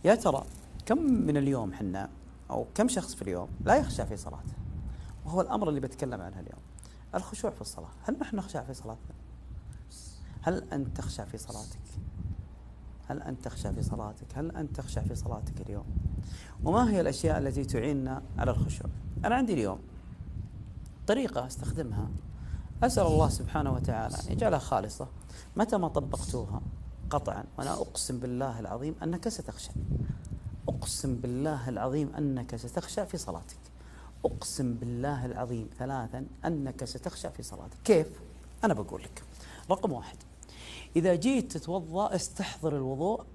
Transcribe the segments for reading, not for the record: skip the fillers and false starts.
يا ترى كم من اليوم حنا، أو كم شخص في اليوم لا يخشع في صلاته؟ وهو الأمر اللي بتكلم عنه اليوم، الخشوع في الصلاة. هل نحن نخشع في صلاتنا؟ هل أنت تخشع في صلاتك؟ هل أنت تخشع في صلاتك؟ هل أنت تخشع في صلاتك اليوم؟ وما هي الأشياء التي تعيننا على الخشوع؟ أنا عندي اليوم طريقة أستخدمها، أسأل الله سبحانه وتعالى أن يجعلها خالصة. متى ما طبقتوها قطعا، وأنا أقسم بالله العظيم أنك ستخشع. أقسم بالله العظيم أنك ستخشع في صلاتك. أقسم بالله العظيم ثلاثا أنك ستخشع في صلاتك. كيف؟ أنا بقول لك. رقم واحد، إذا جيت تتوضأ استحضر الوضوء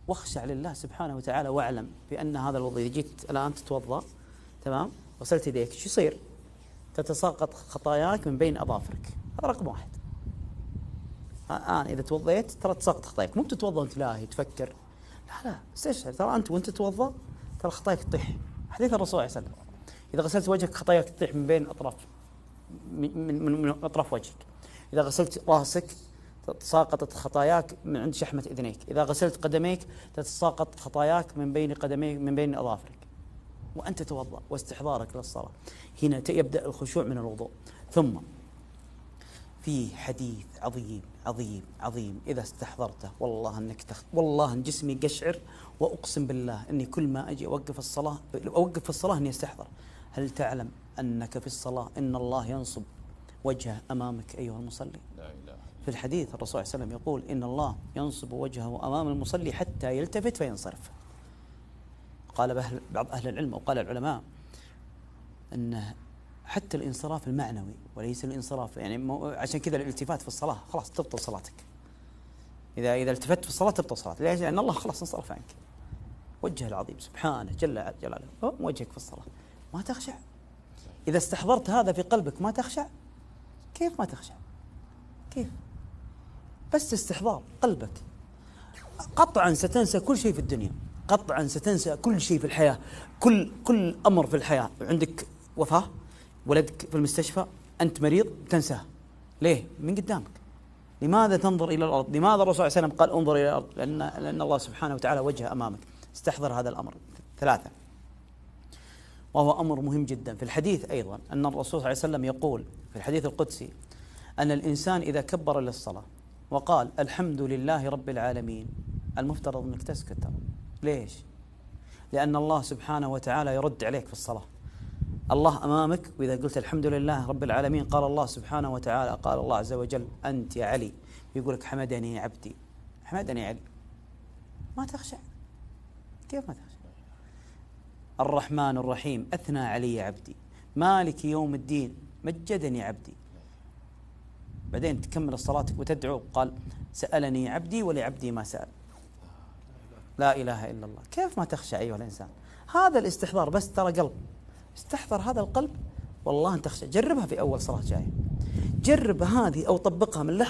واخشع لله سبحانه وتعالى، واعلم بأن هذا الوضوء، إذا جيت الآن تتوضأ تمام، غسلت يديك، شو يصير؟ تتساقط خطاياك من بين أظافرك. هذا رقم واحد. الآن إذا توضيت ترى تساقط خطاياك، مو تتوضأ وأنت لاهي تفكر، لا استشعر، ترى أنت وأنت تتوضأ ترى خطاياك تطيح. حديث الرسول صلى الله عليه وسلم، إذا غسلت وجهك خطاياك تطيح من بين أطراف من أطراف وجهك. إذا غسلت رأسك تساقطت خطاياك من عند شحمة إذنيك. إذا غسلت قدميك تتساقط خطاياك من بين قدميك، من بين أظافرك، وأنت تتوضأ واستحضارك للصلاة. هنا يبدأ الخشوع من الوضوء. ثم في حديث عظيم عظيم عظيم إذا استحضرته والله أنك والله أن جسمي قشعر، وأقسم بالله أني كل ما أجي أوقف في الصلاة أني أستحضر. هل تعلم أنك في الصلاة إن الله ينصب وجهه أمامك أيها المصلي؟ لا إله. في الحديث الرسول صلى الله عليه وسلم يقول إن الله ينصب وجهه أمام المصلي حتى يلتفت فينصرف. قال بعض أهل العلم، وقال العلماء، أن حتى الانصراف المعنوي وليس الانصراف، يعني عشان كذا الالتفات في الصلاة خلاص تبطل صلاتك. إذا التفت في الصلاة تبطل صلاتك. ليش؟ لأن الله خلاص انصرف عنك. وجه العظيم سبحانه جل جلاله وجهك في الصلاة، ما تخشع. إذا استحضرت هذا في قلبك ما تخشع. كيف ما تخشع؟ كيف؟ بس استحضار قلبك. قطعا ستنسى كل شيء في الدنيا، قطعا ستنسى كل شيء في الحياة، كل أمر في الحياة. عندك وفاة، ولدك في المستشفى، أنت مريض، تنساه. ليه؟ من قدامك. لماذا تنظر إلى الأرض؟ لماذا الرسول صلى الله عليه وسلم قال انظر إلى الأرض؟ لأن الله سبحانه وتعالى وجه أمامك. استحضر هذا الأمر. ثلاثة، وهو أمر مهم جدا في الحديث أيضا، أن الرسول صلى الله عليه وسلم يقول في الحديث القدسي أن الإنسان إذا كبر للصلاة وقال الحمد لله رب العالمين، المفترض أنك تسكت. ليش؟ لأن الله سبحانه وتعالى يرد عليك في الصلاة. الله أمامك، وإذا قلت الحمد لله رب العالمين قال الله سبحانه وتعالى، قال الله عز وجل أنت يا علي، يقول لك حمدني عبدي، حمدني علي. ما تخشع. كيف ما تخشع؟ الرحمن الرحيم أثنى علي عبدي، مالك يوم الدين مجدني عبدي. بعدين تكمل صلاتك وتدعو، قال سألني عبدي ولعبدي ما سأل. لا إله إلا الله. كيف ما تخشى أيها الإنسان؟ هذا الاستحضار بس، ترى قلب، استحضر هذا القلب والله أن تخشى. جربها في أول صلاة جاية، جرب هذه أو طبقها من لحظة